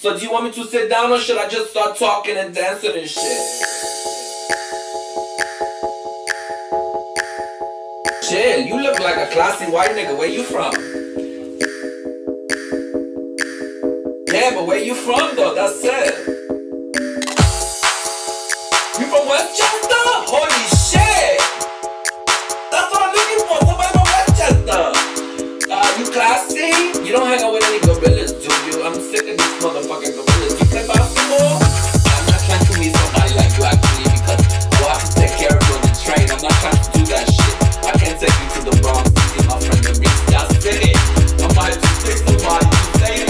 So do you want me to sit down or should I just start talking and dancing and shit? Shit, you look like a classy white nigga. Where you from? Yeah, but where you from though? That's it. You from Westchester? Holy shit! That's what I'm looking for. Somebody from Westchester. You classy? You don't hang out with any gorillas, do you? I'm sick of these motherfucking gorillas. You play basketball? I'm not trying to meet somebody like you actually because I have to take care of you on the train. I'm not trying to do that shit. I can't take you to the Bronx to see my friend the Reese. That's it. I might just pick somebody to say it.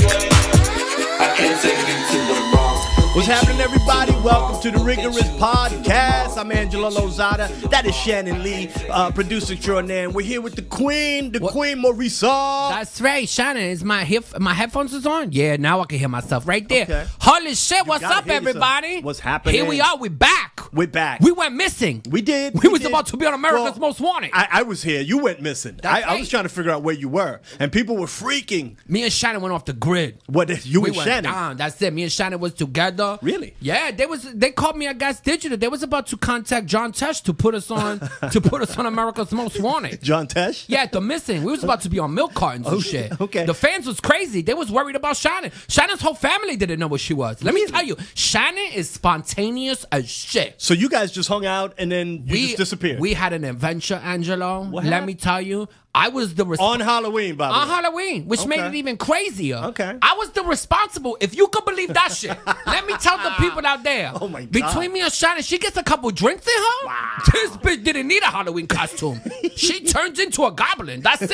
I can't take you to the Bronx. What's happening, everybody? Welcome to the Rigorous Podcast. I'm Angelo Lozada. That is Shannon Lee, producer extraordinaire. We're here with the Queen, Queen Maurica. That's right, Shannon. Is my headphones is on? Yeah, now I can hear myself right there. Okay. Holy shit! What's up, everybody? What's happening? Here we are. We're back. We're back. We went missing. We did. We was about to be on America's Most Wanted. I was here. You went missing. I was trying to figure out where you were, and people were freaking. Me and Shannon went off the grid. What? You and went Shannon? Down. That's it. Me and Shannon was together. Really? Yeah. They called me at Gas Digital. They was about to contact John Tesh to put us on America's Most Wanted. John Tesh? Yeah, the missing. We was about to be on milk cartons and shit. Okay. The fans was crazy. They was worried about Shannon. Shannon's whole family didn't know what she was. Let me tell you, Shannon is spontaneous as shit. So you guys just hung out and then you just disappeared. We had an adventure, Angelo. What Let happened? me tell you. I was the on Halloween, by the way. on Halloween, which made it even crazier. Okay. I was the responsible, if you could believe that shit. Let me tell the people out there. Oh my God. Between me and Shannon, she gets a couple drinks in her. Wow. This bitch didn't need a Halloween costume. She turns into a goblin. That's it.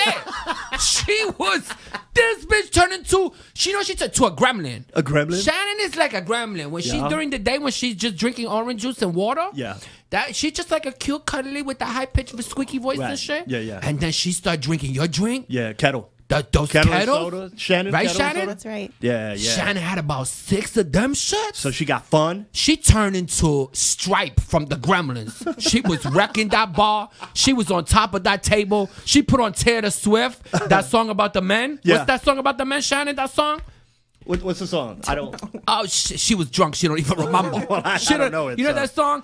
This bitch turned into, she turned to a gremlin. A gremlin? Shannon is like a gremlin. When she's during the day, when she's just drinking orange juice and water. Yeah. That she's just like a cute cuddly with the high pitch of a squeaky voice and shit. Yeah, yeah. And then she started drinking your drink. Yeah, kettle. Those Kettle kettles? soda. Shannon, right, kettle Shannon? soda? That's right. Yeah. Shannon had about 6 of them shits. So she got fun. She turned into Stripe from the Gremlins. She was wrecking that bar. She was on top of that table. She put on Taylor Swift, that song about the men. Yeah. What's that song about the men, Shannon, that song? What's the song? I don't. Oh, she was drunk. She don't even remember. Well, I don't know it. You know that song?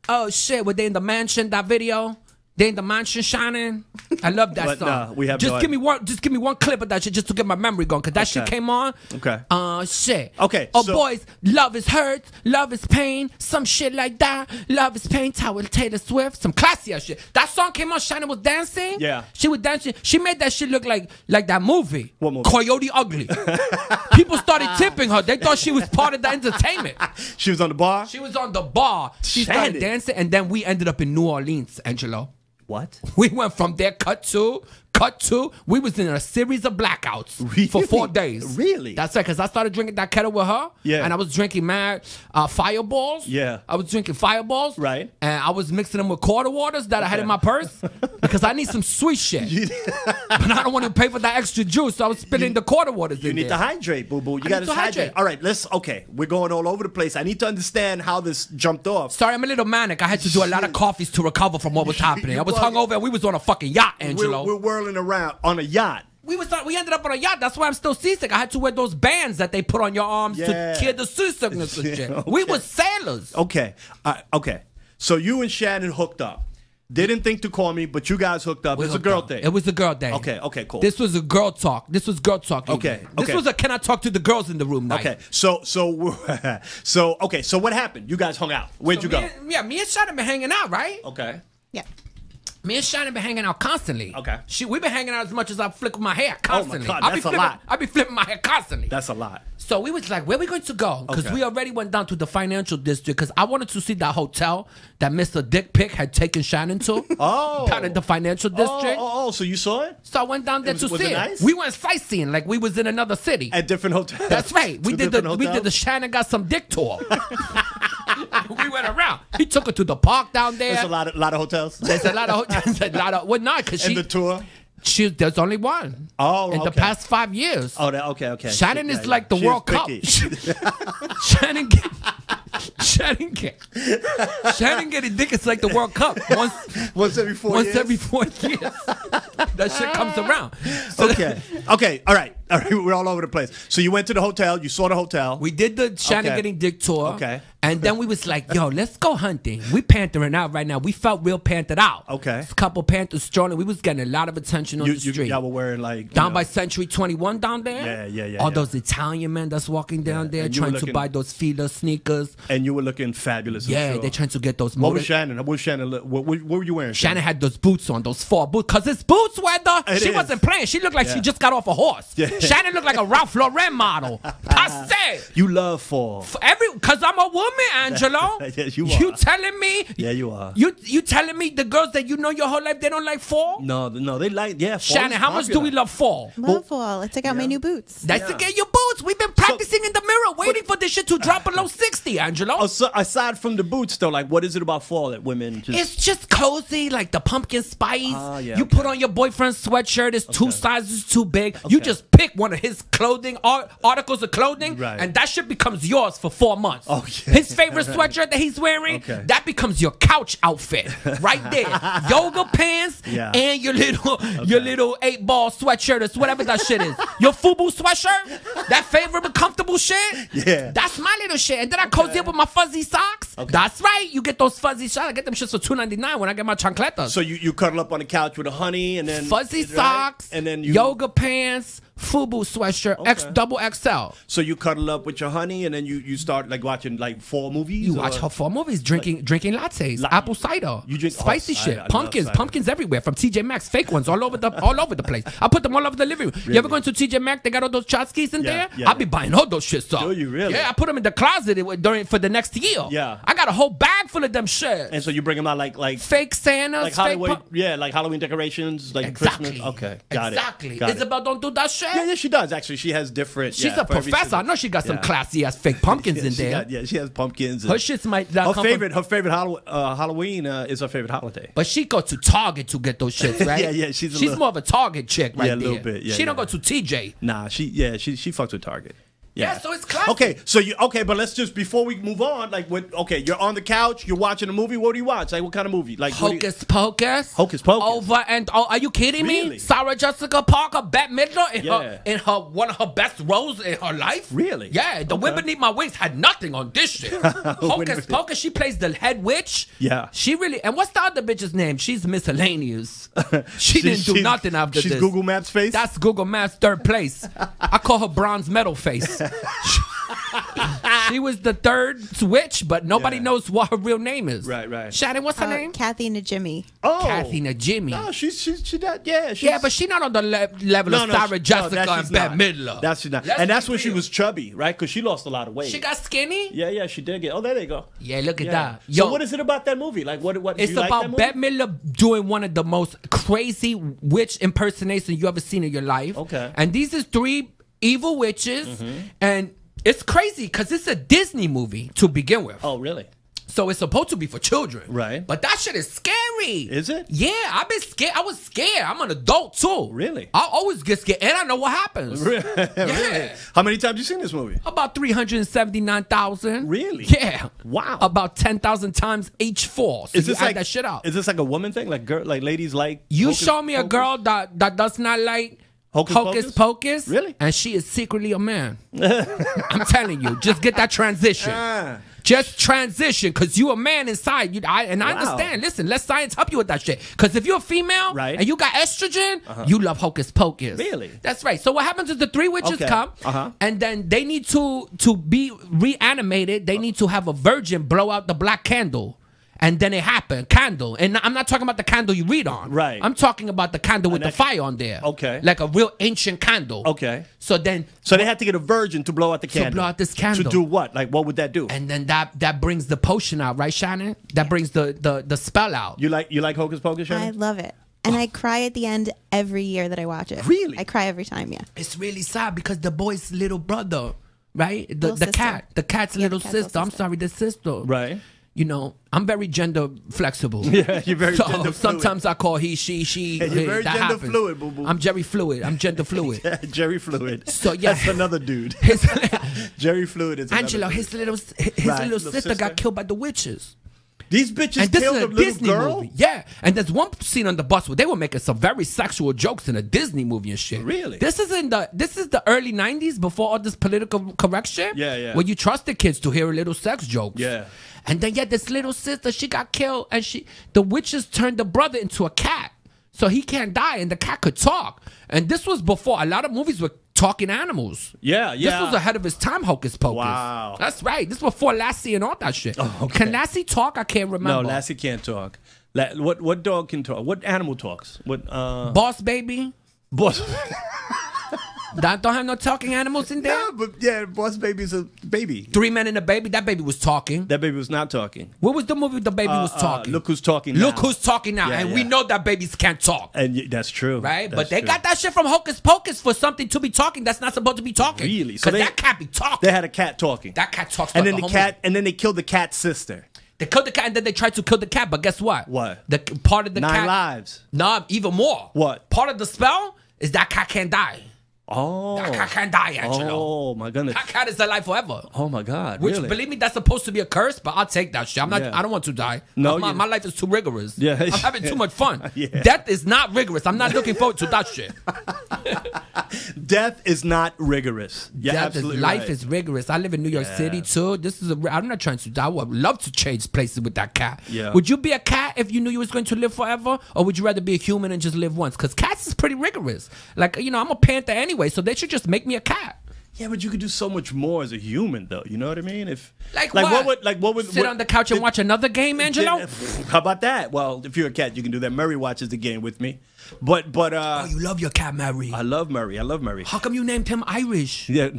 Oh, shit. Were they in the mansion, that video? They in the mansion, Shannon. I love that song. Nah, we have just no give me one clip of that shit just to get my memory going, cause that shit came on. Okay. Shit. Okay, Oh, so- boys, love is hurt, love is pain, some shit like that. Love is pain. Taylor Swift, some classy ass shit. That song came on. Shannon was dancing. Yeah. She was dancing. She made that shit look like that movie. What movie? Coyote Ugly. People started tipping her. They thought she was part of the entertainment. She was on the bar? She was on the bar. She Shannon. started dancing, and then we ended up in New Orleans, Angelo. What? We went from there, cut to, we was in a series of blackouts Really? for 4 days. Really? That's right, because I started drinking that kettle with her. Yeah. And I was drinking mad fireballs. Yeah. I was drinking fireballs. Right. And I was mixing them with quarter waters that I had in my purse because I need some sweet shit. But I don't want to pay for that extra juice, so I was spitting the quarter waters You in need there. to hydrate, boo-boo. You got to hydrate. All right, we're going all over the place. I need to understand how this jumped off. Sorry, I'm a little manic. I had to do a lot of coffees to recover from what was happening. I was hungover and we was on a fucking yacht, Angelo. We're whirling around on a yacht. We ended up on a yacht. That's why I'm still seasick. I had to wear those bands that they put on your arms to cure the seasickness and shit. Okay. We were sailors. Okay. Okay. So you and Shannon hooked up. Didn't think to call me, but you guys hooked up. It's a girl thing. It was a girl thing. Okay, cool. This was a girl talk. This was girl talk. Okay, This okay. was a can I talk to the girls in the room night. Okay. So what happened? You guys hung out. Where'd you go? Me and Shannon been hanging out, right? Okay. Yeah. Me and Shannon been hanging out constantly. Okay. We've been hanging out as much as I flick my hair constantly. God, I be that's a flipping- lot. I be flipping my hair constantly. That's a lot. So we was like, where we going to go? Because Okay. we already went down to the financial district because I wanted to see that hotel that Mr. Dick Pick had taken Shannon to. Oh. Down in the financial district. Oh, so you saw it? So I went down there to was see it it. nice? We went sightseeing like we was in another city. At different hotels. That's right. We Two did different the hotels? Shannon got some dick tour. We went around. He took her to the park down there. There's a lot of hotels. There's a lot of well, not because And the tour? There's only one. Oh, in the okay. past 5 years. Oh, okay. Shannon Yeah, is like the She World is Cup. picky. Shannon getting dick is like the World Cup. Once every 4 years. Once every 4 years. That shit comes around. So Okay. All right. All right, we're all over the place. So you went to the hotel. You saw the hotel. We did the Shannon Okay. getting dick tour. Okay. And then we was like, yo, let's go hunting. We panthering out right now. We felt real panthered out. Okay. A couple panthers strolling. We was getting a lot of attention on the street. Y'all were wearing like Down by Century 21 down there. Yeah. All those Italian men that's walking down there And you were trying to looking- buy those feeder sneakers. And you were looking fabulous. I'm Yeah, sure. they're trying to get those. What was Shannon? What were you wearing? Shannon had those boots on, those 4 boots, because it's boots weather. It She is. wasn't playing. She looked like she Yeah. just got off a horse. Yeah. Shannon looked like a Ralph Lauren model. I said. You love fall. Because I'm a woman, Angelo. Yes, you You are. telling me? Yeah, you are. You telling me the girls that you know your whole life, they don't like fall? No, they like fall Shannon, is how much do popular. we love fall? Love fall. I took out my new boots. That's to get your boots. We've been practicing in the mirror, waiting for this shit to drop below 60, Angelo. Aside from the boots, though, like what is it about fall that women just? It's just cozy, like the pumpkin spice. Yeah, you okay. put on your boyfriend's sweatshirt. It's 2 sizes too big. You just pick one of his clothing articles of clothing, Right. and that shit becomes yours for 4 months. Oh, yeah. His favorite sweatshirt that he's wearing, Okay. that becomes your couch outfit right there. Yoga pants Yeah. and your little 8-ball sweatshirt or whatever that shit is. Your FUBU sweatshirt, that favorite comfortable shit. Yeah. That's my little shit. And then I cozy up with my fuzzy socks. That's right. You get those fuzzy socks. I get them shits for $2.99 when I get my chancletas. So you cuddle up on the couch with a honey and then Fuzzy right? socks, and then you yoga pants, FUBU sweatshirt, double XL. So you cuddle up with your honey and then you start like watching like fall movies. You watch her fall movies, drinking lattes, apple cider, You drink- spicy cider. shit, I love pumpkins, cider. pumpkins everywhere from TJ Maxx, fake ones all over the place. I put them all over the living room. You ever go into TJ Maxx? They got all those tchotchkes in there. yeah, I'll be buying all those shits up. Do you really? Yeah, I put them in the closet for the next year. Yeah. I got a whole bag full of them shit. And so you bring them out like Fake Santas, like fake Halloween, like Halloween decorations, like Exactly. Christmas. Okay, got exactly. it. Got it. Isabel don't do that shit. Yeah, she does actually. She has different. She's yeah, a for every professor. I season. know she got some Yeah. classy ass fake pumpkins in She there. got- she has pumpkins. Her shits might not Her come favorite Halloween is her favorite holiday. But she go to Target to get those shits, right? Yeah, she's a she's little- more of a Target chick, right Yeah, a there. little bit, yeah, she don't yeah. go to TJ. Nah, she fucks with Target. Yeah, so it's classic. Okay, but let's just before we move on, like you're on the couch, you're watching a movie. What do you watch? Like what kind of movie? Like Hocus Pocus. Hocus Pocus. Over and are you kidding me? Really? Sarah Jessica Parker, Bette Midler Yeah. in her one of her best roles in her life. Really? Yeah. The Wind Beneath My Wings had nothing on this shit. Hocus Beneath- Pocus. She plays the head witch. Yeah. She really. And what's the other bitch's name? She's miscellaneous. She didn't do nothing after she's this. Google Maps face. That's Google Maps 3rd place. I call her bronze medal face. She was the 3rd witch, but nobody Yeah. knows what her real name is. Right. Shannon, what's her name? Kathy Najimy. Oh, Kathy Najimy. No, she that yeah. She's, Yeah, but she's not on the level of Sarah Jessica that and she's Bette not. Midler. That's she not. Let's And that's be when she real. was chubby, right? Because she lost a lot of weight. She got skinny? Yeah, she did get. Oh, there they go. Yeah, look at Yeah. that. So what is it about that movie? Like what? It's do you like about that movie? Bette Midler doing one of the most crazy witch impersonations you ever seen in your life. Okay. And these is 3 evil witches, and it's crazy because it's a Disney movie to begin with. Oh, really? So it's supposed to be for children. Right. But that shit is scary. Is it? Yeah, I've been scared. I was scared. I'm an adult too. Really? I always get scared, and I know what happens. Really? Yeah. How many times you seen this movie? About 379,000. Really? Yeah. Wow. About 10,000 times each fall. So Is you this add like that shit out. Is this like a woman thing? Like ladies like You Hocus show me a Pocus? girl that does not like Hocus Hocus Pocus. Really? And she is secretly a man. I'm telling you, just get that transition. Ah. Just transition, because you a man inside. I Wow. understand. Listen, let science help you with that shit. Because if you're a female Right. and you got estrogen, you love Hocus Pocus. Really? That's right. So what happens is the 3 witches Okay. come, and then they need to be reanimated. They need to have a virgin blow out the black candle. And then it happened, candle. And I'm not talking about the candle you read on. Right. I'm talking about the candle with the actual- fire on there. Okay. Like a real ancient candle. Okay. So then, So they had to get a virgin to blow out the candle. blow out this candle. To do what? Like what would that do? and then that brings the potion out, right, Shannon? That brings the spell out. You like Hocus Pocus, I Shannon? love it. And I cry at the end every year that I watch it. Really? I cry every time, yeah. It's really sad because the boy's little brother, right? The Little sister. cat's Yeah, little the cat's little sister. I'm sister. sorry, the sister. Right. You know, I'm very gender flexible. Yeah, you're very so gender fluid. sometimes I call he, she. Yeah, you're very that gender happens. fluid, boo-boo. I'm Jerry Fluid. I'm gender fluid. Jerry Fluid. So, yeah. That's another dude. His, Jerry Fluid is another Angelo, dude. his little Right, little little sister got killed by the witches. These bitches And this killed is a a little Disney girl? movie. Yeah. And there's one scene on the bus where they were making some very sexual jokes in a Disney movie and shit. Really? This is the early 90s before all this political correct shit. Yeah, yeah. Where you trusted kids to hear little sex jokes. Yeah. And then this little sister, she got killed, and the witches turned the brother into a cat. So he can't die, and the cat could talk. And this was before a lot of movies were talking animals. Yeah, yeah. This was ahead of his time, Hocus Pocus. Wow. That's right. This was before Lassie and all that shit. Oh, okay. Can Lassie talk? I can't remember. No, Lassie can't talk. What dog can talk? What animal talks? What Boss Baby? Boss? That don't have no talking animals in there? No, but yeah, Boss Baby's a baby. 3 Men and a Baby? That baby was talking. That baby was not talking. What was the movie with the baby was talking? Look Who's Talking Now. Look Who's Talking Now. Yeah, and yeah. we know that babies can't talk. And that's true. Right? That's But they true. got that shit from Hocus Pocus for something to be talking that's not supposed to be talking. Really? So Because that cat be talking. They had a cat talking. That cat talks and like then a the homo. cat, and then they killed the cat's sister. They killed the cat and then they tried to kill the cat. But guess what? What? The part of the 9 cat. lives. No, even more. What? Part of the spell is that cat can't die. Oh. That cat can't die, Angelo. Oh my goodness. That cat is alive forever. Oh my God. Which, really? believe me, that's supposed to be a curse, but I'll take that shit. I'm not. Yeah. I don't want to die. No, my life is too rigorous. Yeah. I'm having too much fun. Yeah. Death is not rigorous. I'm not looking forward to that shit. Death is not rigorous. Yeah, absolutely. Life right. is rigorous. I live in New York City too. This is I'm not trying to die. I would love to change places with that cat. Yeah. Would you be a cat if you knew you was going to live forever, or would you rather be a human and just live once? Because cats is pretty rigorous. Like I'm a panther anyway, so they should just make me a cat. Yeah, but you could do so much more as a human, though. You know what I mean? If what would sit on the couch and watch another game, Angelo? How about that? Well, if you're a cat, you can do that. Murray watches the game with me, but Oh, you love your cat, Mary. I love Murray. I love Murray. How come you named him Irish? Yeah,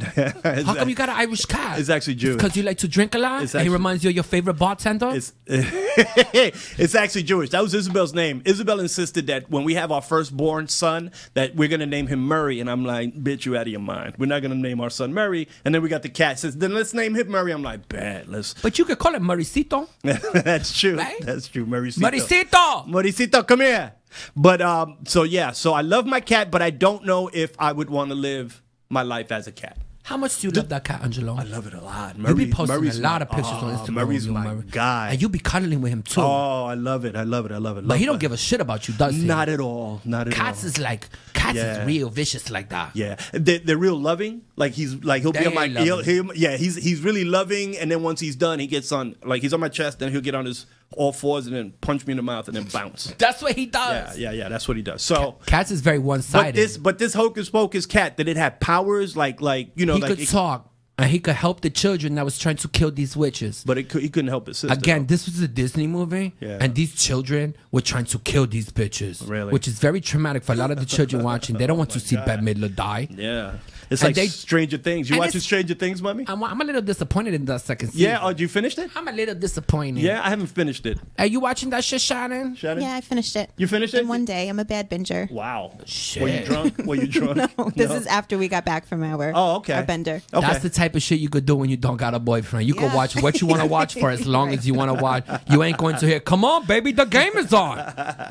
How come you got an Irish cat? It's actually Jewish. Because you like to drink a lot? It's And he actually- reminds you of your favorite bartender? It's it's actually Jewish. That was Isabel's name. Isabel insisted that when we have our firstborn son, that we're gonna name him Murray, and I'm like, bitch, you out of your mind. We're not gonna name our son Murray. And then we got the cat says, then let's name him Murray. I'm like, bad. Let's. But you could call him Mauricito. That's true. Right? That's true. Mauricito. Mauricito! Mauricito, come here. But so I love my cat, but I don't know if I would want to live my life as a cat. How much do you love that cat, Angelo? I love it a lot. You be posting Murray's a lot my- of pictures on Instagram. Murray's of you, my Murray. guy. And you be cuddling with him too. Oh, I love it. I love it. I love it. But he don't give a shit about you, does he? Not at all. Not at Cats all. Cats Yeah. is real vicious like that. Yeah, they're real loving. Like he'll be They on my ain't loving. he's really loving. And then once he's done, he gets on he's on my chest. Then he'll get on his all fours and then punch me in the mouth and then bounce. That's what he does. Yeah. That's what he does. So. Cats is very one-sided. But this Hocus Pocus cat, did it have powers like he like could talk. And he could help the children that was trying to kill these witches. But he couldn't help his sister. Again, though. this was a Disney movie, Yeah. and these children were trying to kill these bitches. Really? Which is very traumatic for a lot of the children watching. They don't want to see God. Bette Midler die. Yeah, it's And like they- Stranger Things. You and watching it's- Stranger Things, mommy? I'm a little disappointed in that second season. Yeah. Oh, you finished it? I'm a little disappointed. Yeah, I haven't finished it. Are you watching that shit, Shannon? Shannon? Yeah, I finished it. You finished it? In one day. I'm a bad binger. Wow. Shit. Were you drunk? Were you drunk? No, this is after we got back from our our bender. Okay. That's the type of shit you could do when you don't got a boyfriend. You could Yeah. watch what you want to watch for as long as you want to watch. You ain't going to hear, come on, baby, the game is on.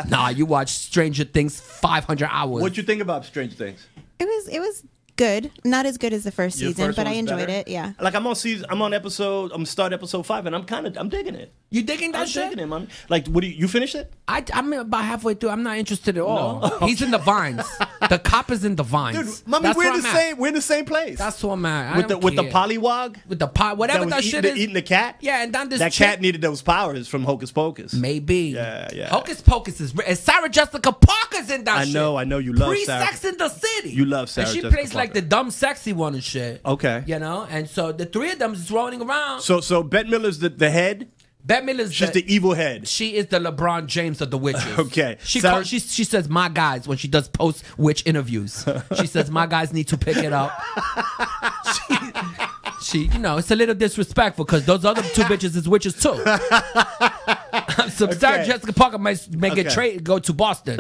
Nah, you watch Stranger Things 500 hours. What you think about Stranger Things? It was good. Not as good as the first Your season, first but one I was enjoyed better? it. Yeah. Like I'm start episode 5, and I'm digging it. You digging that I'm shit? digging it, mommy. Like, what do you finished it? I'm about halfway through. I'm not interested at all. He's in the vines. The cop is in the vines. Dude, mommy, That's we're where in the I'm at. same. We're in the same place. That's what I'm at. with the polywog. With the pot, whatever that that was shit eating, is. eating the cat. Yeah, and then this That chick- cat needed those powers from Hocus Pocus. Maybe. Yeah. Hocus Pocus is. And Sarah Jessica Parker's in that I shit. know you love Sarah. Pre-Sex in the City. You love Sarah And she Jessica plays like Parker. the dumb, sexy one and shit. Okay. You know, and so the three of them is rolling around. So Bette Midler's the head. Bette Midler's She's the evil head. She is the LeBron James of the witches. Okay. She Sarah- she says my guys when she does post witch interviews. She says my guys need to pick it up. She it's a little disrespectful because those other two bitches is witches too. So Sarah Jessica Parker might make a trade go to Boston.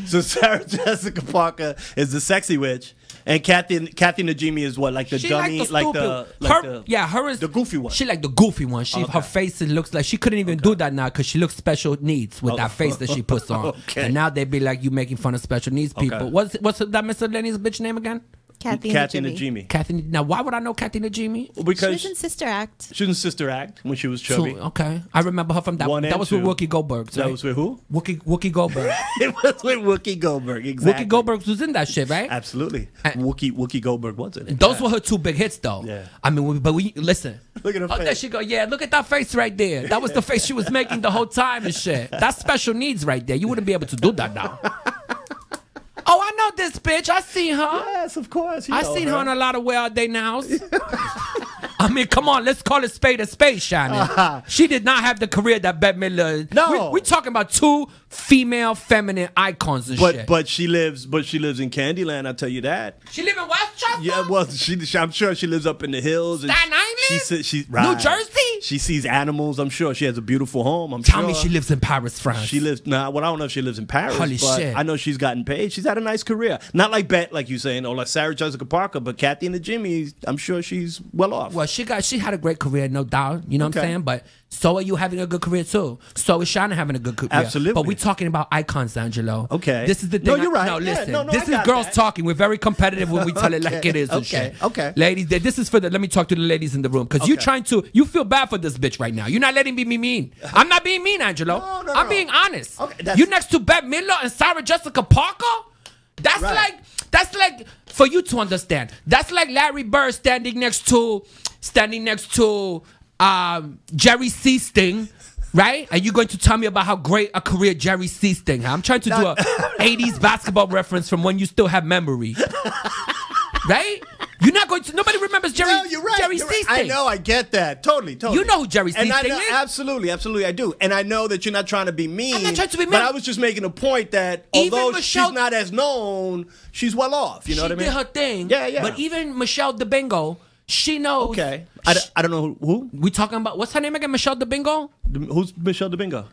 So Sarah Jessica Parker is the sexy witch, and Kathy Najimy is what, like the She dummy, like the stupid. Her is the goofy one. She like the goofy one. Her face, it looks like she couldn't even do that now because she looks special needs with that face that she puts on. Okay. And now they be like, you making fun of special needs people. Okay. What's that miscellaneous bitch name again? Kathy Kathy and Jimmy. Najimy. Kathy. Now, why would I know Kathy Najimy? She Because was in Sister Act. she was in Sister Act when she was chubby. Okay, I remember her from that. One That and was two. with Wookie Goldberg. That Right? was with who? Wookie Goldberg. It was with Wookie Goldberg. Exactly. Wookie Goldberg was in that shit, right? Absolutely. And- Wookie Goldberg was in it. Those were her two big hits, though. Yeah. I mean, but we listen. Look at her Oh, there face. she go. Yeah, look at that face right there. That was the face she was making the whole time and shit. That's special needs right there. You wouldn't be able to do that now. Oh, I know this bitch. I seen her. Yes, of course. You I know seen her on a lot of Where Are They Nows. I mean, come on, let's call it spade a spade, Shannon. She did not have the career that Bette Midler. No. we talking about two female feminine icons and shit. But she lives in Candyland. I'll tell you that. She live in Westchester. Yeah, well, I'm sure she lives up in the hills. And Staten Island? She New Jersey? She sees animals. I'm sure she has a beautiful home. I'm Tell sure. me she lives in Paris, France. She lives well, I don't know if she lives in Paris. Holy but shit. I know she's gotten paid. She's had a nice career. Not like Bet, like you saying, or like Sarah Jessica Parker, but Kathy and the Jimmy. I'm sure she's well off. Well, she had a great career, no doubt. You know what I'm Okay. saying? But so are you having a good career too. So is Shannon having a good career. Absolutely. But we're talking about icons, Angelo. Okay. This is the thing. No, you're right. No, Yeah, listen. no, I this is got girls that. talking. We're very competitive when we tell it like Okay, it is and okay, shit. okay. Ladies, this is for the. Let me talk to the ladies in the room because you feel bad for this bitch right now. You're not letting me be mean. I'm not being mean, Angelo. No, I'm no. being honest. Okay, You next to Bette Midler and Sarah Jessica Parker? That's Right. like for you to understand. That's like Larry Bird standing next to Jerry Seasting, right? And you're going to tell me about how great a career Jerry Seasting had. I'm trying to do a 80s basketball reference from when you still have memory. Right? You're not going to. Nobody remembers Jerry. No, you're right. Jerry you're right. Seasting. I know. I get that. Totally. You know who Jerry And I Seasting know, is? absolutely, I do. And I know that you're not trying to be mean. I'm not trying to be mean. But I was just making a point that Even although Michelle- she's not as known, she's well off. You know what I mean? She did her thing. Yeah, yeah. But even Michelle DeBingo, she knows. Okay. I don't know who. We talking about what's her name again? Michelle DeBingo? Who's Michelle DeBingo?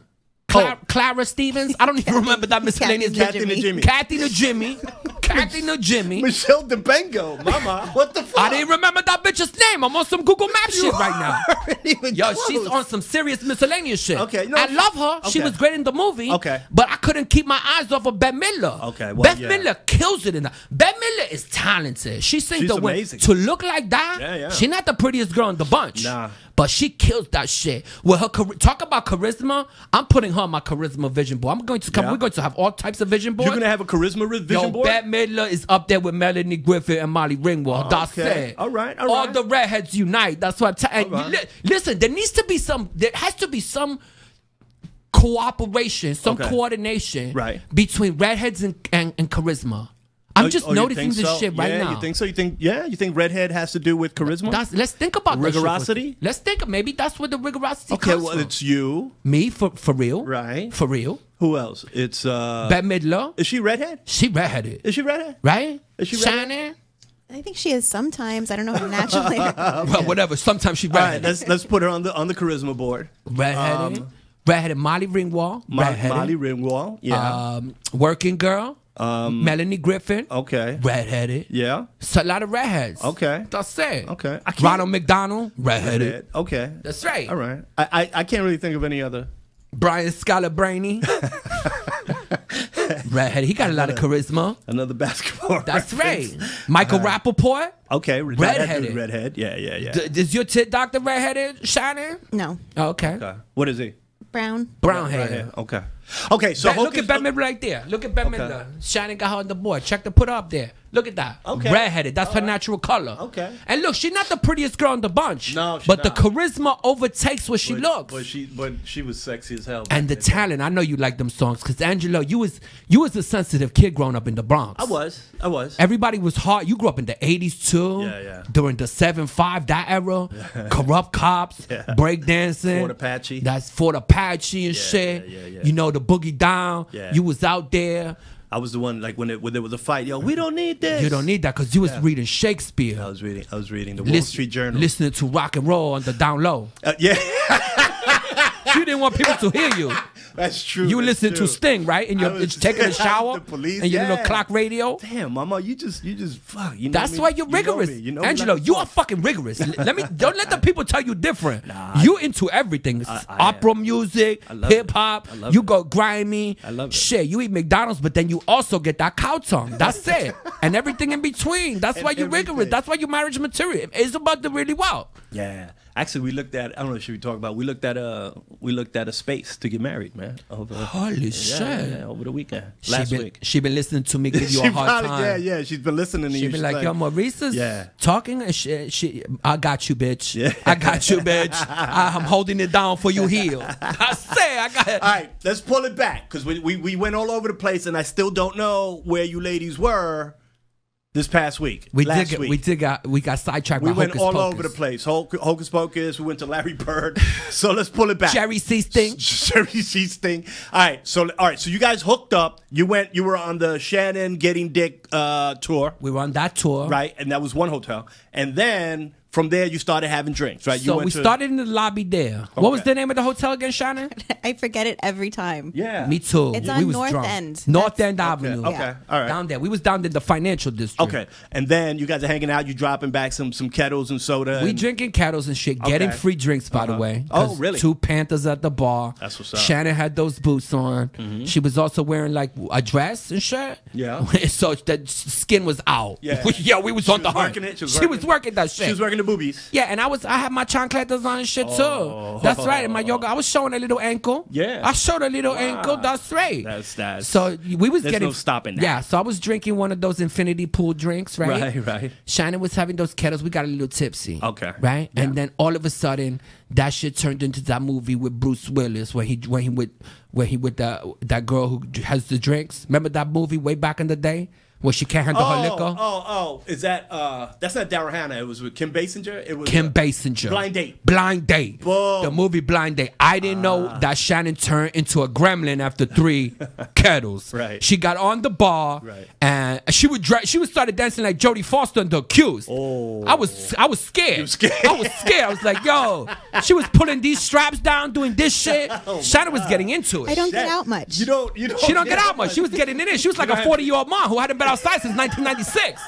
Clara Stevens. I don't even remember that miscellaneous Kathy bitch. Najimy. Kathy Najimy. Kathy Najimy. Michelle DeBengo, mama. What the fuck? I didn't remember that bitch's name. I'm on some Google Maps shit right now. Weren't even Yo, close. she's on some serious miscellaneous shit. Okay, no, I love her. She okay. was great in the movie. Okay. But I couldn't keep my eyes off of Bette Midler. Okay, well, Bette yeah. Midler kills it in that. Bette Midler is talented. She sings She's the way amazing. to look like that. Yeah, yeah. She's not the prettiest girl in the bunch. Nah. But she kills that shit. With her talk about charisma, I'm putting her on my charisma vision board. I'm going to come. Yeah. We're going to have all types of vision boards. You're gonna have a charisma vision Yo, board. Bette Midler is up there with Melanie Griffith and Molly Ringwald. That's okay. it. All right, All right. the redheads unite. That's what I'm telling. All right. Listen, there has to be some cooperation, some Okay. coordination, Right. between redheads and charisma. I'm just you noticing think this so? shit right yeah, now. You think so? You think redhead has to do with charisma? Let's think about that shit for- Rigorosity? Let's think. Maybe that's where the rigorosity Okay, comes well, from. it's you. Me for real, Right. For real. Who else? It's Bette Midler. Is she redhead? She redheaded, Is she redhead? right? Is she redhead? Shannon. I think she is sometimes. I don't know how naturally. Well, whatever. Sometimes she All right, redheaded. let's put her on the charisma board. Redheaded. Redheaded. Molly Ringwald. Redheaded. Molly Ringwald. Yeah. Working girl. Melanie Griffin. Okay. Redheaded. Yeah. It's a lot of redheads. Okay. That's it. Okay. I can't- Ronald McDonald. Redheaded. Redhead. Okay. That's right. All right. I can't really think of any other. Brian Scalabrine. Redheaded. He got a lot of charisma. Another basketball. That's reference. right. Michael Rappaport. Okay. Redheaded. Redhead. Yeah. Is your tit doctor redheaded, Shannon? No, Oh, okay. Okay. What is he? brown. Brown hair. Redhead. Okay. Okay. So Look at Bette Midler right there. Look at Bette Midler. Shannon got her on the board. Check the put her up there. Look at that. Okay. Redheaded. That's her natural color. Okay. And look, she's not the prettiest girl in the bunch. No, she's but not. the charisma overtakes what she looks. But she was sexy as hell. And the back then. talent. I know you like them songs because Angelo, you was a sensitive kid growing up in the Bronx. I was. Everybody was hard. You grew up in the 80s too. Yeah. During the 7-5, that era. Corrupt cops, Yeah. breakdancing. Fort Apache. That's Fort Apache and shit. yeah. You know, the Boogie Down. Yeah. You was out there. I was the one like when there was a fight. Yo, we don't need this. You don't need that because you was reading Shakespeare. I was reading the Wall Street Journal. Listening to rock and roll on the down low. Yeah. You didn't want people to hear you. That's true. You that's listen true. to Sting, right? And you're taking a shower The Police, and your little yeah. clock radio. Damn, mama, you just fuck. You know That's me. why you're You know rigorous, me. You know me Angelo. like a You are fuck. fucking rigorous. Don't let the people tell you different. Nah, You into everything. I Opera music, I love hip hop. it. I love You it. go grimy. I love it. Shit, you eat McDonald's, but then you also get that cow tongue. That's it, and everything in between. That's why you're rigorous. everything. That's why you're marriage material. It's about the really well. Yeah. Actually, we looked at. I don't know. Should we talk about? We looked at a space to get married, man. Holy shit! Yeah, over the weekend, last week. She been listening to me give you a hard time. Yeah. She's been listening to you. She be She's like, yo, Maurice's Yeah. talking and I got you, bitch. Yeah. I got you, bitch. I'm holding it down for you here. I say, I got it. All right, let's pull it back because we went all over the place, and I still don't know where you ladies were this past week. We last did week. we got sidetracked We by went Hocus all Pocus. over the place. Hocus Pocus. We went to Larry Bird. So let's pull it back. Jerry C. Sting. Jerry C. Sting. All right. So you guys hooked up. You were on the Shannon Getting Dick tour, We were on that tour. right? And that was one hotel. And then from there you started having drinks, right? So we started in the lobby there. What was the name of the hotel again, Shannon? I forget it every time. Yeah. Me too. It's we on was North drunk. End. North End Avenue. Okay. Yeah. All right. Down there. We was down in the financial district. Okay. And then you guys are hanging out. You dropping back some kettles and soda. We and- drinking kettles and shit, getting Okay. free drinks, by the way. Oh, 'Cause really? 2 Panthers at the bar. That's what's up. Shannon had those boots on. She was also wearing like a dress and shit. Yeah. So that skin was out. Yeah. we was on the hunt. working it. She was working that shit. She was working the boobies. Yeah, and I had my chancletas on and shit too. That's right. And my yoga, I was showing a little ankle. Yeah. I showed a little ankle. That's right. That's So we was there's getting no stopping that. Yeah, so I was drinking one of those infinity pool drinks, right? Right. Shannon was having those kettles. We got a little tipsy. Okay. Right? And then all of a sudden, that shit turned into that movie with Bruce Willis where he with that girl who has the drinks. Remember that movie way back in the day? Where she can't handle her liquor? Is that that's not Daryl Hannah. It was with Kim Basinger. It was Kim Basinger. Blind Date. Blind Date. Boom. The movie Blind Date. I didn't know that Shannon turned into a gremlin after 3 kettles. Right. She got on the bar and she would started dancing like Jodie Foster in The Accused. Oh. I was scared. You were scared? I was scared. I was like, yo, she was pulling these straps down, doing this shit. Shannon was getting into it. I don't get out much. You don't She don't get out much. She was getting in it. She was like a 40-year-old mom who hadn't been outside since 1996.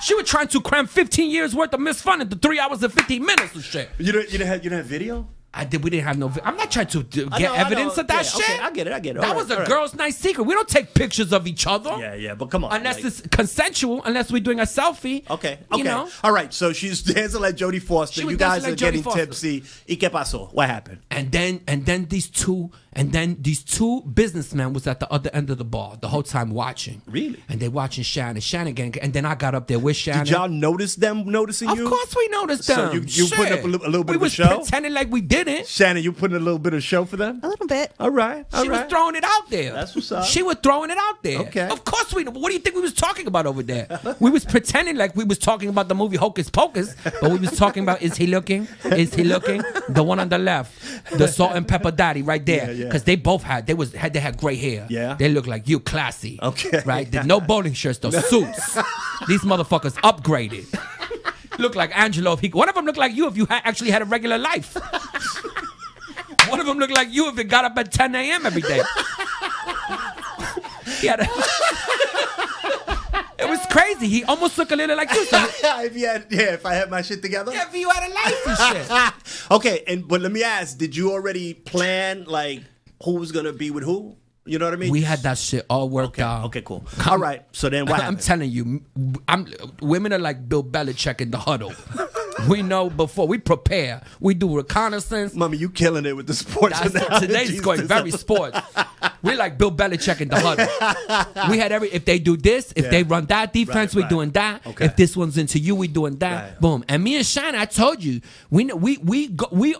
She was trying to cram 15 years worth of Miss Fun into 3 hours and 15 minutes and shit. You didn't have video? We didn't have no. I'm not trying to get I know. evidence of that Yeah, shit. okay, I get it. That was a girl's night secret. We don't take pictures of each other. Yeah, but come on. Unless like- it's consensual, unless we're doing a selfie. Okay. You know? All right. So she's dancing like Jodie Foster. She was You guys dancing are like getting Jodie Foster. tipsy. ¿Y qué pasó? What happened? And then these two businessmen was at the other end of the bar the whole time watching. Really? And they watching Shannon getting. And then I got up there with Shannon. Did y'all notice them noticing Of you? course we noticed them. So you putting up a little bit we of a was show? pretending like we didn't. Shannon, you putting a little bit of show for them? A little bit. All right. She was throwing it out there. That's what's up. She was throwing it out there. Okay. Of course we. What do you think we was talking about over there? We was pretending like we was talking about the movie Hocus Pocus, but we was talking about is he looking? Is he looking? The one on the left, the salt and pepper daddy right there, Yeah. because they both had they had gray hair. Yeah. They look like you classy. Okay. Right. No bowling shirts, though suits. These motherfuckers upgraded. Look like Angelo. One of them looked like you if you actually had a regular life. One of them looked like you if it got up at 10 a.m. every day. He had it was crazy. He almost looked a little like you. So if I had my shit together. yeah, if you had a life and shit. Okay, but let me ask: did you already plan like who was gonna be with who? You know what I mean? We had that shit all worked out. Okay, cool. All right. So then what I'm happened? telling you, women are like Bill Belichick in the huddle. We know before we prepare. We do reconnaissance. Mommy, you killing it with the sports. Today's going very sports. We're like Bill Belichick in the huddle. We had if they do this, if they run that defense, we're doing that. Okay. If this one's into you, we're doing that. Right. Boom. And me and Shannon, I told you, we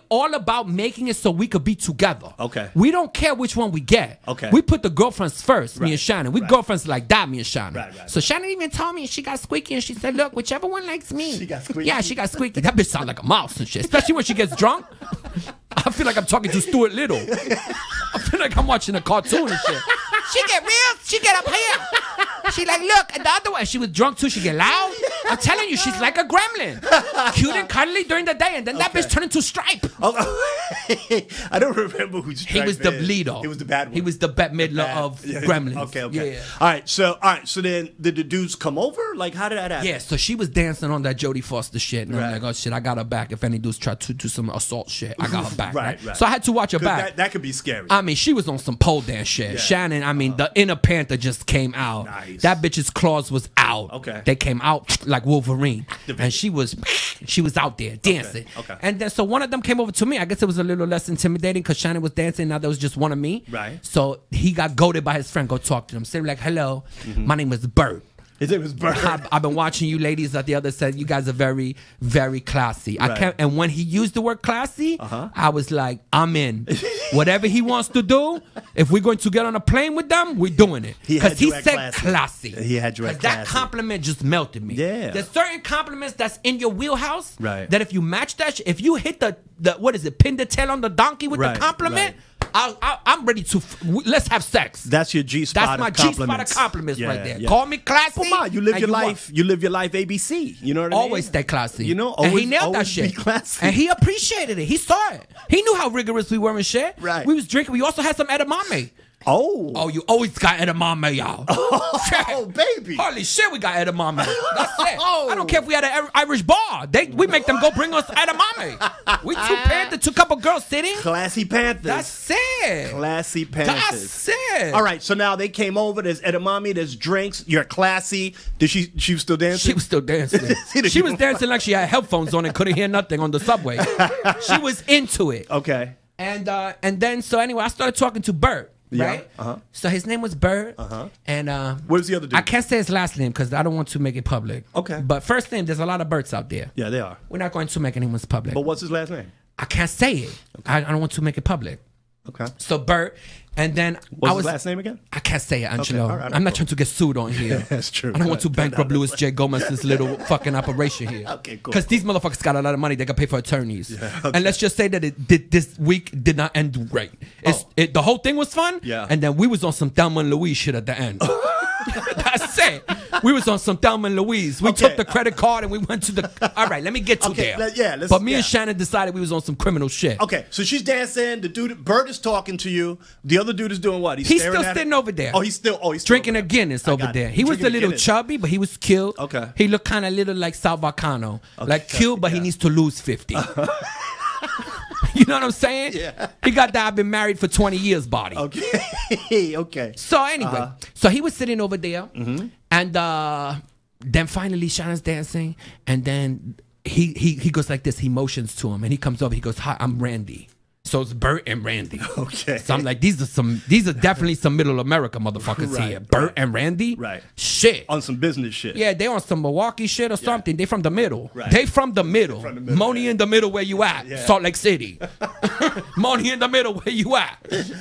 all about making it so we could be together. Okay. We don't care which one we get. Okay. We put the girlfriends first, me Right. and Shannon. We Right. girlfriends like that, me and Shannon. Right. So Shannon even told me she got squeaky and she said, look, whichever one likes me. She got squeaky? Yeah, she got squeaky. That bitch sound like a mouse and shit. Especially when she gets drunk. I feel like I'm talking to Stuart Little. I feel like I'm watching a cartoon and shit. She get up here. She like, look, and the other way, she was drunk too. She get loud. I'm telling you, she's like a gremlin. Cute and cuddly during the day, and then that bitch turned into Stripe. I don't remember who Stripe He was the is. leader. He was the bad one. He was the Bette Midler of Gremlins. Okay. Yeah. All right. So then did the dudes come over? Like, how did that happen? Yeah, so she was dancing on that Jodie Foster shit. And I'm Right. like, oh shit, I got her back. If any dudes try to do some assault shit, I got her back. Right. So I had to watch her 'Cause back. That could be scary. I mean, she was on some pole dance shit. Yeah. Shannon, I mean, the inner Panther just came out. Nice. That bitch's claws was out. Okay. They came out like Wolverine. And she was out there dancing. Okay. And then so one of them came over to me. I guess it was a little less intimidating because Shannon was dancing. Now there was just one of me. Right. So he got goaded by his friend. Go talk to him. Say like, hello, my name is Bert. His name was Bird. I've been watching you ladies at the other side. You guys are very, very classy. I Right. can't. And when he used the word classy, I was like, I'm in. Whatever he wants to do, if we're going to get on a plane with them, we're doing it. He had Because he you at said classy. classy. He had you at 'Cause that classy. compliment just melted me. Yeah. There's certain compliments that's in your wheelhouse. Right. That if you match that, if you hit the what is it, pin the tail on the donkey with Right, the compliment, I'm ready to. Let's have sex. That's your G spot. That's my G spot of compliments right there. Yeah. Call me classy. Well, Ma, you live and your what? life. You live your life ABC. You know what I mean? Always stay classy. You know, and he always- nailed that always shit. be classy. And he appreciated it. He saw it. He knew how rigorous we were and shit. Right. We was drinking. We also had some edamame. Oh, You always got edamame, y'all. oh, baby. Holy shit, we got edamame. That's it. Oh. I don't care if we had an Irish bar. We make them go bring us edamame. We two Panther, two couple girls sitting. Classy Panthers. That's it. Classy Panthers. That's it. All right, so now they came over. There's edamame. There's drinks. You're classy. Did she was still dancing? She was still dancing. She was dancing like she had headphones on and couldn't hear nothing on the subway. She was into it. Okay. And then so anyway, I started talking to Bert, Yeah, right? So his name was Bert, and Where's the other dude? I can't say his last name because I don't want to make it public. Okay. But first name, there's a lot of Berts out there. Yeah, they are. We're not going to make anyone's public. But what's his last name? I can't say it. I don't want to make it public. Okay. So Bert, and then What's his last name again? I can't say it, Angelo. all right, I'm not cool. trying to get sued on here. That's true. I don't want to Cut bankrupt down. Louis J. Gomez's little fucking operation here. Okay, cool. Because these motherfuckers got a lot of money. They can pay for attorneys. And let's just say that this week did not end great. The whole thing was fun. Yeah. And then we was on some Thelma and Louise shit at the end. That's it. We was on some Thelma and Louise. We Okay. took the credit card and we went to the. All right, let me get to Okay, there. let's- But me yeah. and Shannon decided we was on some criminal shit. Okay, so she's dancing. The dude, Bird is talking to you. The other dude is doing what? He's staring still at sitting her? over there. He's still Drinking a over Guinness I over got there. it. He was a Drinking little Guinness. chubby, but he was cute. Okay. He looked kind of little like Sal Vacano. Like cute, but he yeah. needs to lose 50. You know what I'm saying? Yeah. He got that I've been married for 20 years body. Okay, okay. So anyway, so he was sitting over there, and then finally Shannon's dancing, and then he goes like this. He motions to him, and he comes over. He goes, "Hi, I'm Randy." So it's Bert and Randy. Okay. So I'm like, these are definitely some middle America motherfuckers Right, here. Bert right. and Randy. Right. Shit. On some business shit. Yeah, they on some Milwaukee shit or something. They from the middle. Right. They from the middle. From the middle, Money yeah. in the middle where you at. Yeah. Salt Lake City. Money in the middle where you at.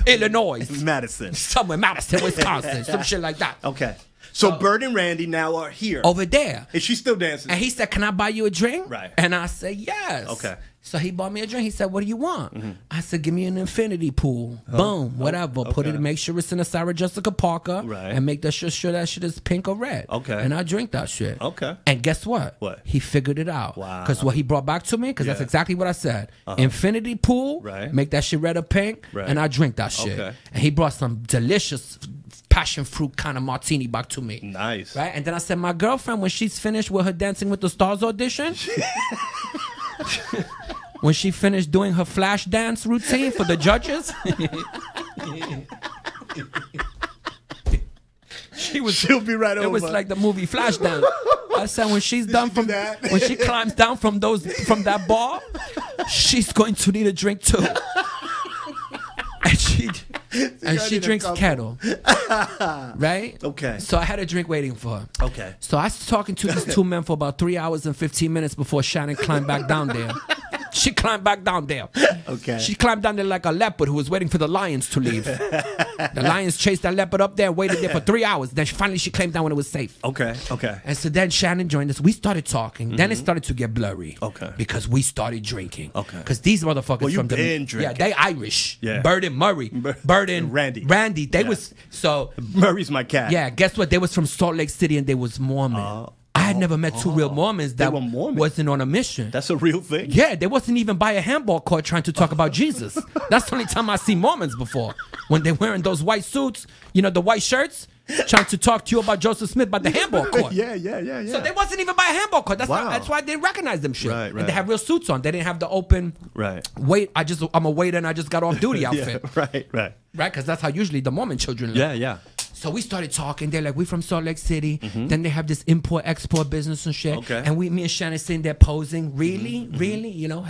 Illinois. Madison. Somewhere, Madison, Wisconsin. Some shit like that. Okay. So Bird and Randy now are here. Over there. Is she still dancing? And he said, "Can I buy you a drink?" Right. And I said, "Yes." Okay. So he bought me a drink. He said, "What do you want?" I said, "Give me an infinity pool." Boom. Whatever. Put it. okay. Make sure it's in a Sarah Jessica Parker. Right. And make that sure that shit is pink or red. Okay. And I drink that shit. Okay. And guess what? What? He figured it out. Wow. Because what he brought back to me, because that's Yeah. exactly what I said. Infinity pool. Right. Make that shit red or pink. Right. And I drink that shit. Okay. And he brought some delicious passion fruit kind of martini back to me. Nice. Right? And then I said, my girlfriend, when she's finished with her Dancing with the Stars audition, when she finished doing her flash dance routine for the judges, She'll be right over. it was like the movie Flashdance. I said, when she's done she do from, that? when she climbs down from that bar, she's going to need a drink too. And she need a drinks couple. kettle, right? Okay. So I had a drink waiting for her. Okay. So I was talking to these two men for about 3 hours and 15 minutes before Shannon climbed back down there. She climbed back down there. Okay. She climbed down there like a leopard who was waiting for the lions to leave. The lions chased that leopard up there and waited there for 3 hours. Then finally she claimed down when it was safe. Okay. Okay. And so then Shannon joined us. We started talking. Then it started to get blurry. Okay. Because we started drinking. Okay. Because these motherfuckers Well, you from the been drinking. yeah, they Irish. Yeah. Bird and Murray. Bird and Randy. They Yeah. was so Murray's my cat. yeah. Guess what? They was from Salt Lake City and they was Mormon. I had never met two real Mormons that were Mormons. wasn't on a mission. That's a real thing. Yeah, they wasn't even by a handball court trying to talk about Jesus. That's the only time I see Mormons before. When they're wearing those white suits, you know, the white shirts, trying to talk to you about Joseph Smith by the handball court. Yeah. So they wasn't even by a handball court. That's Wow. that's why I didn't recognize them shit. Right. And they have real suits on. They didn't have the open Right. wait. I'm a waiter and I just got off duty outfit. Right. Right? Because that's how usually the Mormon children look. Yeah. So we started talking. They're like, we from Salt Lake City. Then they have this import-export business and shit. Okay. And me and Shannon sitting there posing. Really? You know,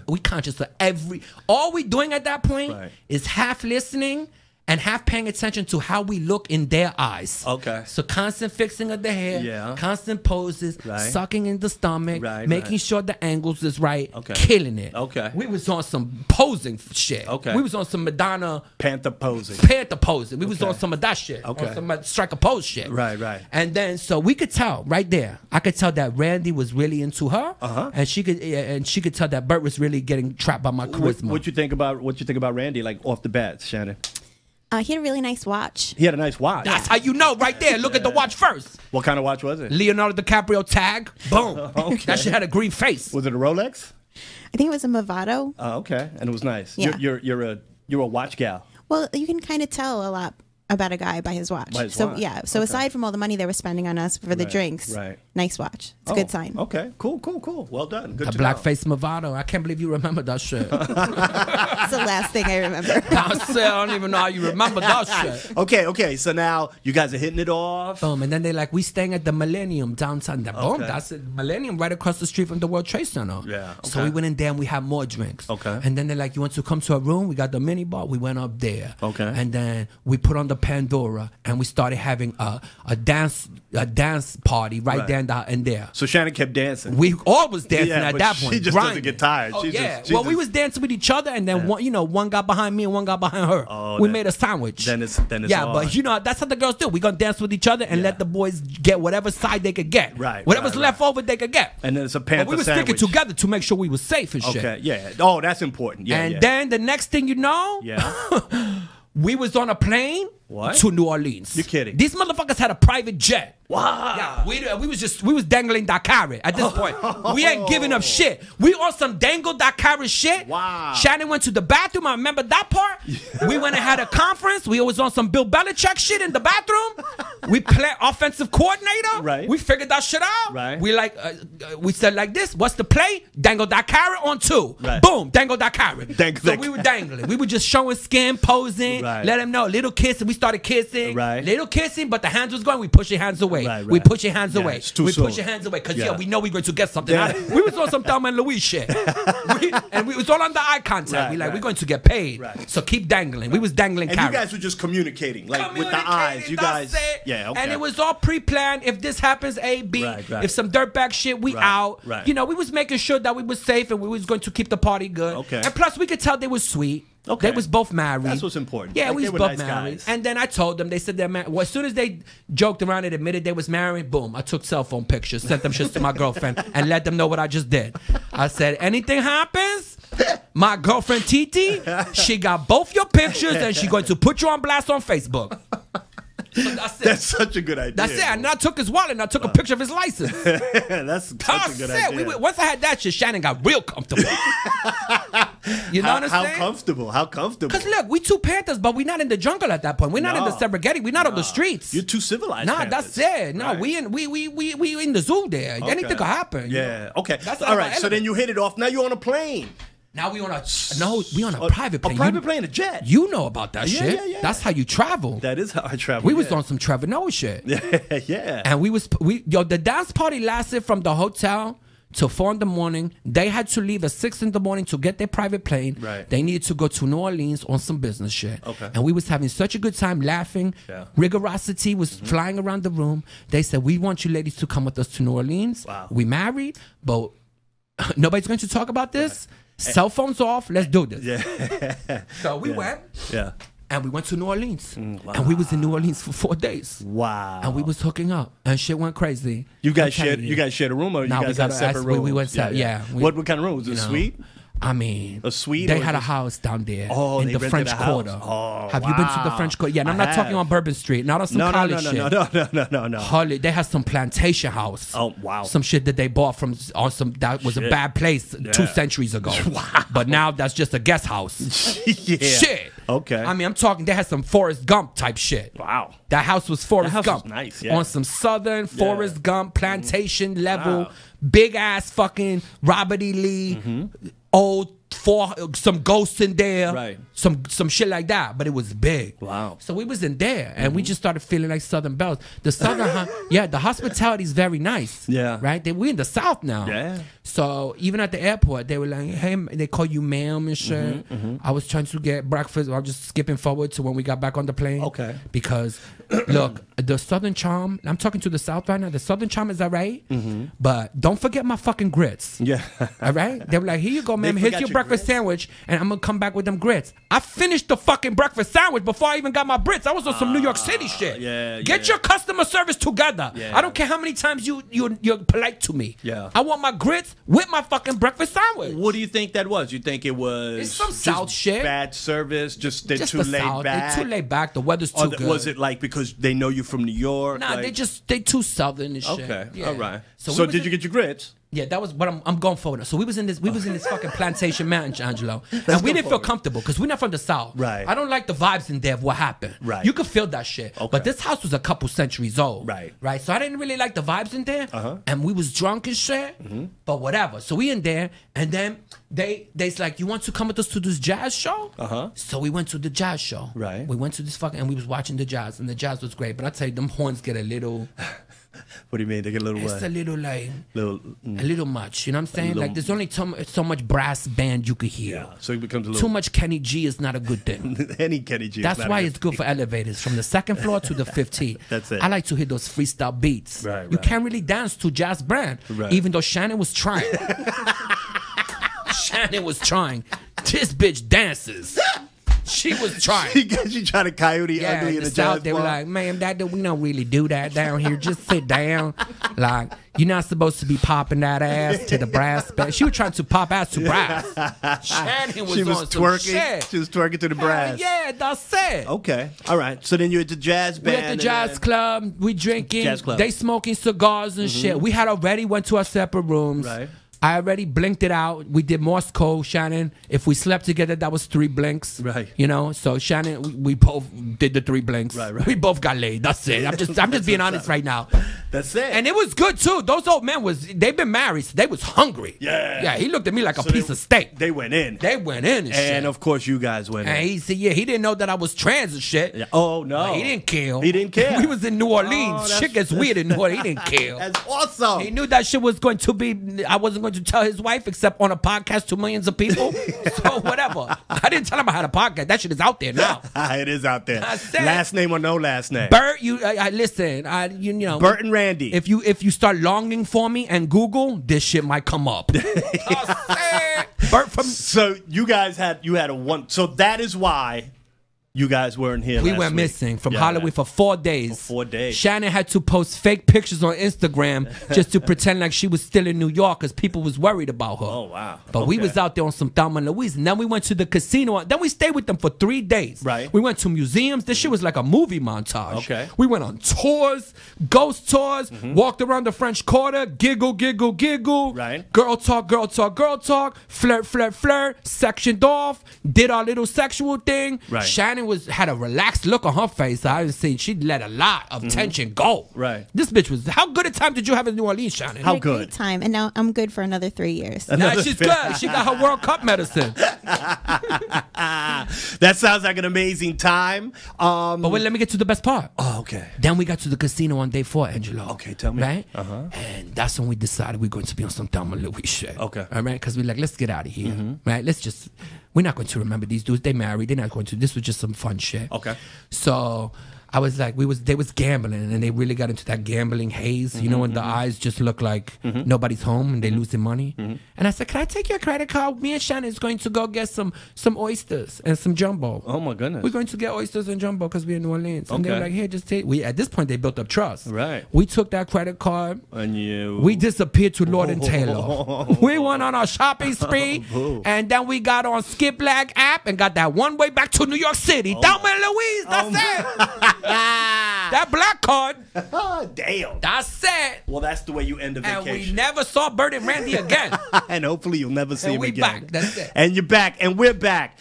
we conscious of all we doing at that point is half listening and half paying attention to how we look in their eyes. Okay. So constant fixing of the hair, constant poses, Right. sucking in the stomach, Right, making right. sure the angles is right, Okay. killing it. Okay. We was on some posing shit. Okay. We was on some Madonna Panther Posing. Pantha Posing. We was Okay. on some of that shit. Okay. On some striker pose shit. Right. And then so we could tell right there. I could tell that Randy was really into her, and she could tell that Bert was really getting trapped by my charisma. What you think about Randy, like off the bat, Shannon? He had a really nice watch. He had a nice watch. That's how you know right there. Look at the watch first. What kind of watch was it? Leonardo DiCaprio tag. Boom. Okay. That shit had a green face. Was it a Rolex? I think it was a Movado. Oh, okay, and it was nice. Yeah. You're a watch gal. Well, you can kind of tell a lot about a guy by his watch. By his so watch. yeah. So aside from all the money they were spending on us for the drinks, right. nice watch. It's a good sign. Okay, cool. Well done. Good A to blackface Movado. I can't believe you remember that shit. That's the last thing I remember. I said, I don't even know how you remember that shit. know. Okay. So now you guys are hitting it off. Boom, and then they like, we staying at the Millennium downtown. Boom, Okay. that's it. Millennium right across the street from the World Trade Center. Yeah, So okay. we went in there and we had more drinks. Okay. And then they're like, you want to come to a room? We got the mini bar. We went up there. Okay. And then we put on the Pandora and we started having a dance party right there in there. So Shannon kept dancing. We all was dancing Yeah, at but that she point. just grinding. doesn't get tired. Oh, She yeah. just- she well, we just- was dancing with each other, and then one got behind me and one got behind her. Oh, we then- made a sandwich. then it's yeah, on. but you know that's how the girls do. We gonna dance with each other and let the boys get whatever side they could get. Right, Whatever's right, left over, they could get. And then it's a But Panther we were sandwich. sticking together to make sure we was safe and shit. Okay, yeah. Oh, that's important. Yeah, And yeah. then the next thing you know, Yeah. we was on a plane What? to New Orleans. You're kidding. These motherfuckers had a private jet. Wow. Yeah, we was dangling that carrot at this point. We ain't giving up shit. We on some dangle that carrot shit. Wow. Shannon went to the bathroom. I remember that part. We went and had a conference. We was on some Bill Belichick shit in the bathroom. We play offensive coordinator. Right. We figured that shit out. Right. We we said like this. What's the play? Dangle that carrot on 2. Right. Boom. Dangle that carrot. Dangle so that we were dangling. We were just showing skin, posing. Right. Let them know. Little kissing. We started kissing. Right. Little kissing, but the hands was going. We push your hands away. Right, We right. push your hands Yeah, away. it's too We soon. push your hands away because Yeah. we know we're going to get something Yeah. out of it. We was on some Thelma and Louise shit. And we was all under eye contact. Right, We like, right. we're going to get paid. Right. So keep dangling. We was dangling And you carrots. guys were just communicating, like with the eyes. You That's guys, it. yeah, okay. And it was all pre-planned. If this happens, A, B. Right, right. If some dirtbag shit, we Right, out. right. You know, we was making sure that we was safe and we was going to keep the party good. Okay. And plus, we could tell they was sweet. Okay. They was both married. That's what's important. Yeah, Like, we they was were both nice married. guys. And then I told them, they said they're married. Well, as soon as they joked around and admitted they was married, boom, I took cell phone pictures, sent them shits to my girlfriend, and let them know what I just did. I said, anything happens, my girlfriend Titi, she got both your pictures and she going to put you on blast on Facebook. So that's it. That's such a good idea. That's it. And I took his wallet and I took a picture of his license. That's such That's a good it. idea. Once I had that shit, Shannon got real comfortable. You know what I'm How saying? comfortable? How comfortable? Because look, we two Panthers, but we're not in the jungle at that point. We're not in the No. Serengeti. We're not on the streets. You're too civilized. Nah, Panthers. that's it. No, Right. we in the zoo there. Anything Okay. could happen. you Yeah. know? Okay. That's All our right. So element. then you hit it off. Now you're on a plane. Now we on a private plane. A private plane, a jet. You know about that Yeah, shit. yeah, yeah. That's how you travel. That is how I travel. We was yeah. on some Trevor Noah shit. Yeah. And the dance party lasted from the hotel till 4 in the morning. They had to leave at 6 in the morning to get their private plane. Right. They needed to go to New Orleans on some business shit. Okay. And we was having such a good time laughing. Yeah. Rigorosity was flying around the room. They said, we want you ladies to come with us to New Orleans. Wow. We married, but nobody's going to talk about this. Cell phones off. Let's do this. Yeah. So we went. Yeah. And we went to New Orleans. Wow. And we was in New Orleans for 4 days. Wow. And we was hooking up. And shit went crazy. You guys I'm telling shared. You guys shared a room, or Nah, you guys we had got separate we rooms? went. Yeah. What kind of room was it? you know. Suite? A suite? they or had a just- house down there Oh, in they the rented French a house. Quarter. Oh, Have you been to the wow. French Quarter? Yeah, and I'm I not talking have. on Bourbon Street, not on some No, college no, shit. no. Holly, they had some plantation house. Oh, wow. Some shit that they bought from on some that was a Shit. bad place 2 centuries ago. Wow. But now that's just a guest house. Yeah. Shit. Okay. I mean, I'm talking. They had some Forrest Gump type shit. Wow. That house was Forrest That house Gump. was nice, yeah. On some Southern Forrest Gump plantation level, Wow. big ass fucking Robert E. Lee, old some ghosts in there, Right. Some shit like that. But it was big. Wow. So we was in there, and we just started feeling like Southern belles. The Southern, the hospitality is very nice. Yeah. Right. We in the South now. Yeah. So even at the airport, they were like, "Hey," they call you ma'am and shit. I was trying to get breakfast. I'm just skipping forward to when we got back on the plane. Okay. Because look, the Southern charm. I'm talking to the South right now. The Southern charm is all right, but don't forget my fucking grits. Yeah. All right. They were like, "Here you go, ma'am. They Here's forgot your your breakfast grits? sandwich, and I'm gonna come back with them grits." I finished the fucking breakfast sandwich before I even got my grits. I was on some New York City shit. yeah, Get yeah. your customer service together. Yeah. I don't care how many times you're polite to me. Yeah. I want my grits with my fucking breakfast sandwich. What do you think that was? You think it was It's some just South shit. bad service? Just they're Just too the laid South. back. They're too laid back. The weather's Or too good. was it like because they know you from New York? Nah, like, they too Southern and shit. okay. Yeah. All right. So, So we was did in- you get your grits? Yeah, that was what I'm going for. So we was in this fucking plantation mountain, Angelo, and we go didn't feel forward. comfortable because we're not from the South. Right. I don't like the vibes in there of what happened. Right. You could feel that shit. Okay. But this house was a couple centuries old. Right. Right. So I didn't really like the vibes in there. Uh-huh. And we was drunk and shit. But whatever. So we in there, and then they's like, "You want to come with us to this jazz show?" Uh-huh. So we went to the jazz show. Right. We went to this fucking, and we was watching the jazz, and the jazz was great. But I tell you, them horns get a little. What do you mean? They get a little It's what? a little like. Little. A little much, you know what I'm saying? little- Like there's only so much brass band you could hear. Yeah. So it becomes a little. Too much Kenny G is not a good thing. Any Kenny G. is That's not why a it's good for elevators from the second floor to the 15th. That's it. I like to hear those freestyle beats. Right, You right. can't really dance to jazz band, Right. even though Shannon was trying. Shannon was trying. This bitch dances. She was trying. She tried to coyote Yeah, ugly in in the a jazz South, they were bar. like, "Man, we don't really do that down here. Just sit down. Like, you're not supposed to be popping that ass to the brass band." She was trying to pop ass to brass. Shannon was She was on some twerking. shit. She was twerking to the Hell brass. yeah, that's it. Okay. All right. So then you're at the jazz We band. at the and jazz then- club. We drinking. Jazz club. They smoking cigars and shit. We had already went to our separate rooms. Right. I already blinked it out. We did Morse code, Shannon. If we slept together, that was 3 blinks. Right. You know, so Shannon, we both did the 3 blinks. Right, right. We both got laid. That's it. I'm just being honest right now. That's it. And it was good too. Those old men they've been married, so they was hungry. Yeah. Yeah, he looked at me like So a piece of steak. They went in. They went in and shit. And of course you guys went And in. he said, yeah, he didn't know that I was trans and shit. Yeah. Oh no. He didn't care. He didn't care. We was in New Orleans. that's- Shit gets weird in New Orleans. He didn't care. That's awesome. He knew that shit was going to be, I wasn't going to tell his wife except on a podcast to millions of people. So whatever. I didn't tell him I had a podcast. That shit is out there now. It is out there. I said- Last name or no last name. Bert, listen, you know. Bert and Randy. If you start longing for me and Google, this shit might come up. I said, Bert from So you had a one. So that is why you guys weren't here. We last went week. missing from Yeah. Halloween for 4 days. For 4 days. Shannon had to post fake pictures on Instagram just to pretend like she was still in New York because people was worried about her. Oh wow. But we Okay. was out there on some Thelma and Louise. And then we went to the casino. Then we stayed with them for 3 days. Right. We went to museums. This shit was like a movie montage. Okay. We went on tours, ghost tours, walked around the French Quarter, giggle, giggle, giggle. Right. Girl talk, girl talk, girl talk, flirt, flirt, flirt, sectioned off, did our little sexual thing. Right. Shannon had a relaxed look on her face. I was saying she let a lot of tension go. Right. This bitch was. How good a time did you have in New Orleans, Shannon? How Had a great good? time, and now I'm good for another 3 years. Nah, she's good. She got her World Cup medicine. That sounds like an amazing time. But wait, let me get to the best part. Oh, okay. Then we got to the casino on day 4, Angelo. Okay, tell me. Right? Uh-huh. And that's when we decided we're going to be on some Thelma and Louise shit. Okay. All right? Because we're like, let's get out of here. Right? We're not going to remember these dudes. They married. They're not going to. This was just some fun shit. Okay. So I was like, they was gambling, and they really got into that gambling haze, you know, when the eyes just look like nobody's home and they losing money. And I said, can I take your credit card? Me and Shannon is going to go get some oysters and some jumbo. Oh my goodness. We're going to get oysters and jumbo because we're in New Orleans. And they were Okay. like, here, just take. At this point, they built up trust. Right. We took that credit card. And We disappeared to Lord and Taylor. We went on our shopping spree, and then we got on Skip Lag app and got that one way back to New York City. Thelma and Louise, that's it. That black card. Damn. That's it. Well, that's the way you end a And vacation. we never saw Bert and Randy again. And hopefully you'll never see And him we again. back. That's it. And you're back, and we're back.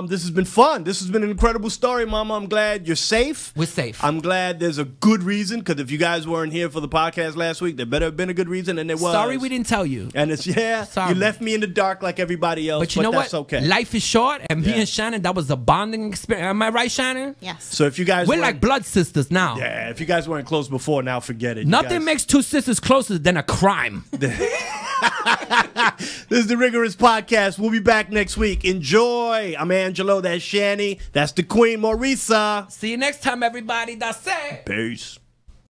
This has been fun. This has been an incredible story, Mama. I'm glad you're safe. We're safe. I'm glad there's a good reason, because if you guys weren't here for the podcast last week, there better have been a good reason, and there was. Sorry we didn't tell you. And it's Sorry. you left me in the dark like everybody else, But you know that's what? okay. Life is short, and me Yeah. and Shannon, that was a bonding experience. Am I right, Shannon? Yes. So if you guys We're weren't- like blood sisters now. yeah, if you guys weren't close before, now forget it. You Nothing guys- makes two sisters closer than a crime. This is the Rigorous Podcast. We'll be back next week. Enjoy. I'm Angelo. That's Shanny. That's the Queen, Maurica. See you next time, everybody. That's it. Peace.